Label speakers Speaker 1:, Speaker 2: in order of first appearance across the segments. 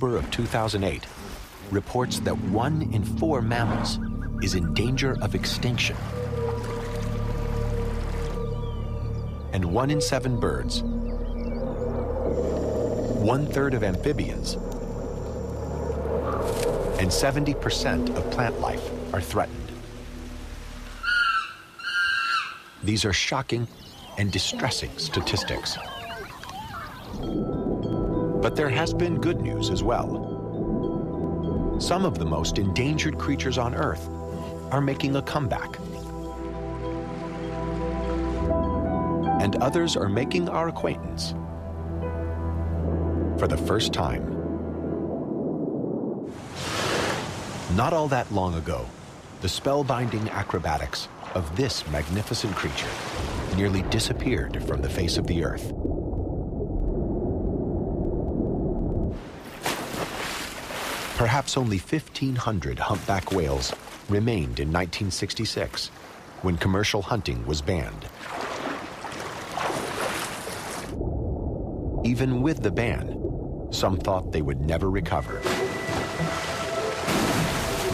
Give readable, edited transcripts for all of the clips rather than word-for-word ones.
Speaker 1: October of 2008 reports that 1 in 4 mammals is in danger of extinction. And 1 in 7 birds, 1/3 of amphibians, and 70% of plant life are threatened. These are shocking and distressing statistics. But there has been good news as well. Some of the most endangered creatures on Earth are making a comeback. And others are making our acquaintance for the first time. Not all that long ago, the spellbinding acrobatics of this magnificent creature nearly disappeared from the face of the Earth. Perhaps only 1,500 humpback whales remained in 1966, when commercial hunting was banned. Even with the ban, some thought they would never recover.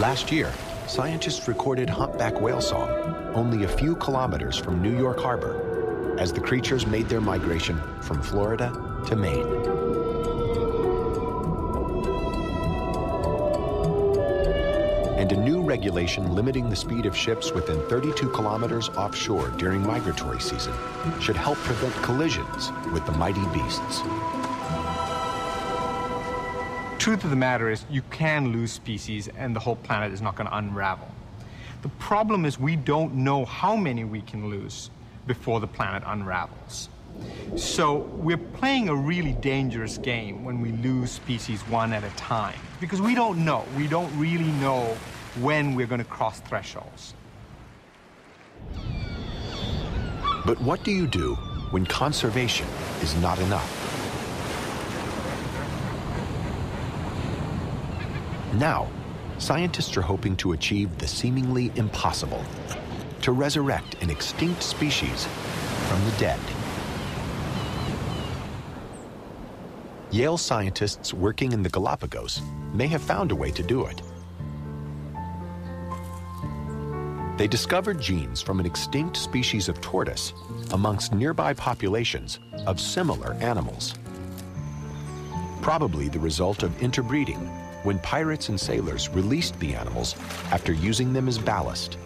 Speaker 1: Last year, scientists recorded humpback whale song only a few kilometers from New York Harbor as the creatures made their migration from Florida to Maine. And a new regulation limiting the speed of ships within 32 kilometers offshore during migratory season should help prevent collisions with the mighty beasts.
Speaker 2: Truth of the matter is, you can lose species and the whole planet is not going to unravel. The problem is we don't know how many we can lose before the planet unravels. So we're playing a really dangerous game when we lose species one at a time, because we don't know. We don't really know when we're going to cross thresholds.
Speaker 1: But what do you do when conservation is not enough? Now, scientists are hoping to achieve the seemingly impossible, to resurrect an extinct species from the dead. Yale scientists working in the Galapagos may have found a way to do it. They discovered genes from an extinct species of tortoise amongst nearby populations of similar animals. Probably the result of interbreeding when pirates and sailors released the animals after using them as ballast.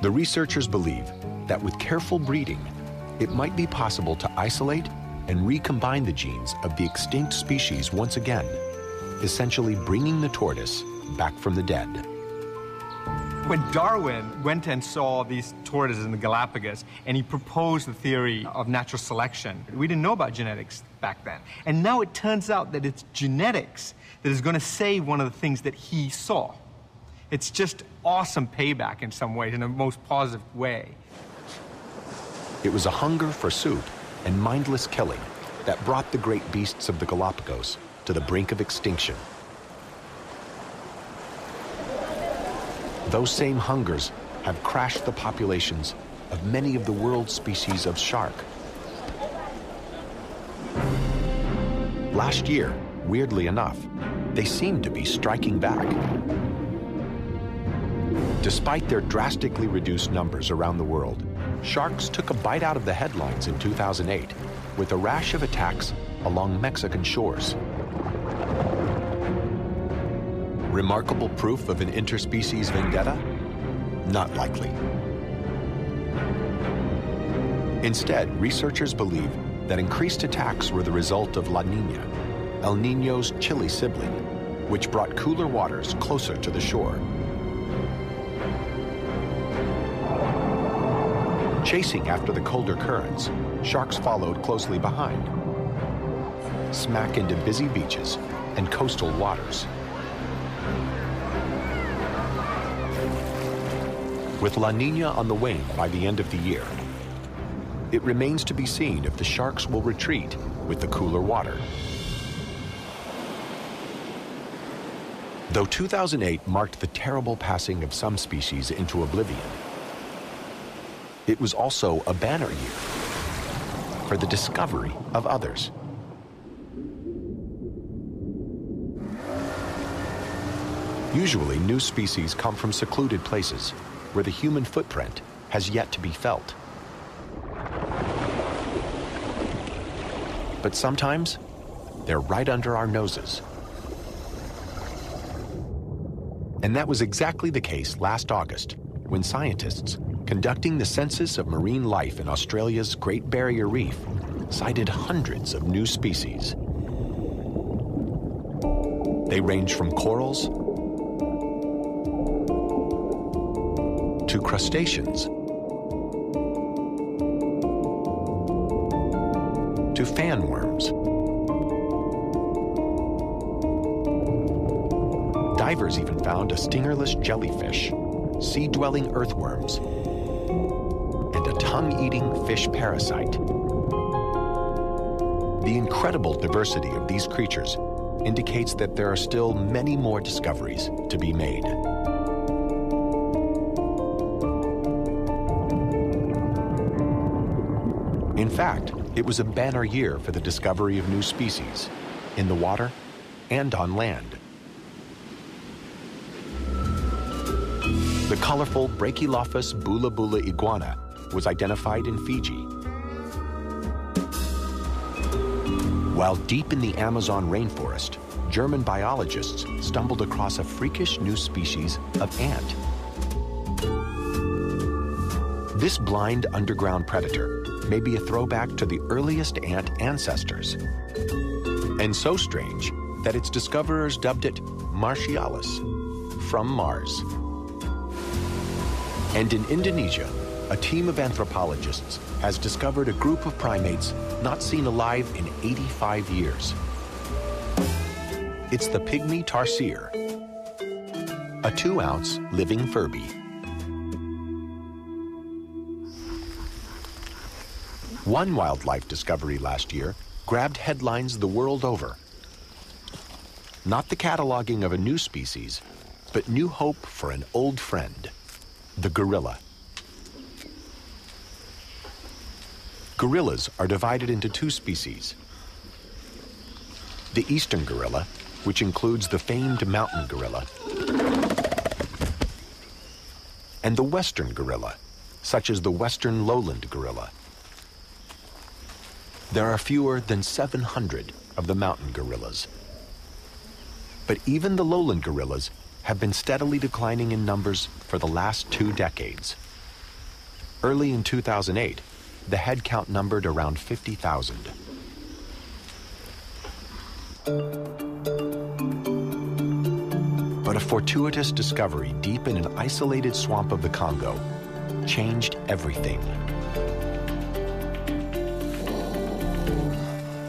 Speaker 1: The researchers believe that with careful breeding, it might be possible to isolate and recombine the genes of the extinct species once again, essentially bringing the tortoise back from the dead.
Speaker 2: When Darwin went and saw these tortoises in the Galapagos and he proposed the theory of natural selection, we didn't know about genetics back then. And now it turns out that it's genetics that is going to save one of the things that he saw. It's just awesome payback in some ways, in a most positive way.
Speaker 1: It was a hunger for suit and mindless killing that brought the great beasts of the Galapagos to the brink of extinction. Those same hungers have crashed the populations of many of the world's species of shark. Last year, weirdly enough, they seemed to be striking back. Despite their drastically reduced numbers around the world, sharks took a bite out of the headlines in 2008 with a rash of attacks along Mexican shores. Remarkable proof of an interspecies vendetta? Not likely. Instead, researchers believe that increased attacks were the result of La Niña, El Niño's chilly sibling, which brought cooler waters closer to the shore. Chasing after the colder currents, sharks followed closely behind, smack into busy beaches and coastal waters. With La Niña on the wane by the end of the year, it remains to be seen if the sharks will retreat with the cooler water. Though 2008 marked the terrible passing of some species into oblivion, it was also a banner year for the discovery of others. Usually, new species come from secluded places where the human footprint has yet to be felt. But sometimes, they're right under our noses. And that was exactly the case last August, when scientists, conducting the census of marine life in Australia's Great Barrier Reef, cited hundreds of new species. They range from corals to crustaceans to fan worms. Divers even found a stingerless jellyfish, sea-dwelling earthworms, and a tongue-eating fish parasite. The incredible diversity of these creatures indicates that there are still many more discoveries to be made. In fact, it was a banner year for the discovery of new species, in the water and on land. The colorful Brachylophus bula bula iguana was identified in Fiji. While deep in the Amazon rainforest, German biologists stumbled across a freakish new species of ant. This blind underground predator may be a throwback to the earliest ant ancestors, and so strange that its discoverers dubbed it Martialis, from Mars. And in Indonesia, a team of anthropologists has discovered a group of primates not seen alive in 85 years. It's the pygmy tarsier, a 2-ounce living Furby. One wildlife discovery last year grabbed headlines the world over. Not the cataloging of a new species, but new hope for an old friend, the gorilla. Gorillas are divided into 2 species. The eastern gorilla, which includes the famed mountain gorilla, and the western gorilla, such as the western lowland gorilla. There are fewer than 700 of the mountain gorillas. But even the lowland gorillas have been steadily declining in numbers for the last 2 decades. Early in 2008, the head count numbered around 50,000. But a fortuitous discovery deep in an isolated swamp of the Congo changed everything.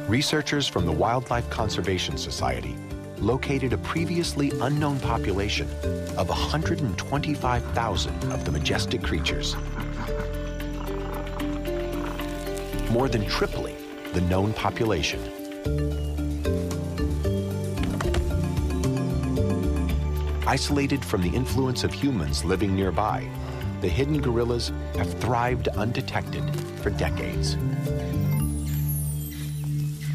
Speaker 1: Researchers from the Wildlife Conservation Society located a previously unknown population of 125,000 of the majestic creatures, more than tripling the known population. Isolated from the influence of humans living nearby, the hidden gorillas have thrived undetected for decades.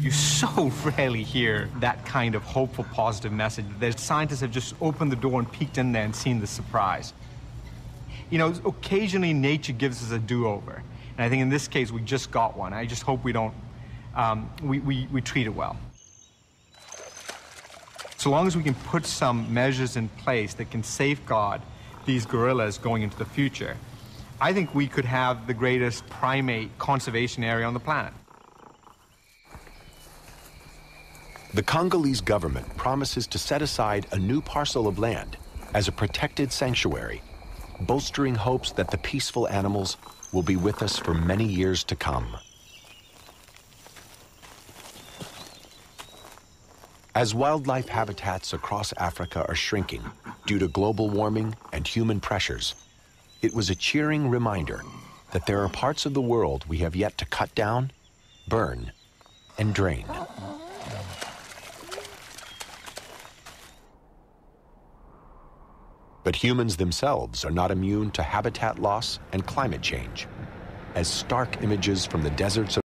Speaker 2: You so rarely hear that kind of hopeful, positive message that scientists have just opened the door and peeked in there and seen the surprise. You know, occasionally nature gives us a do-over. And I think in this case, we just got one. I just hope we don't, we treat it well. So long as we can put some measures in place that can safeguard these gorillas going into the future, I think we could have the greatest primate conservation area on the planet.
Speaker 1: The Congolese government promises to set aside a new parcel of land as a protected sanctuary, bolstering hopes that the peaceful animals will be with us for many years to come. As wildlife habitats across Africa are shrinking due to global warming and human pressures, it was a cheering reminder that there are parts of the world we have yet to cut down, burn, and drain. But humans themselves are not immune to habitat loss and climate change, as stark images from the deserts of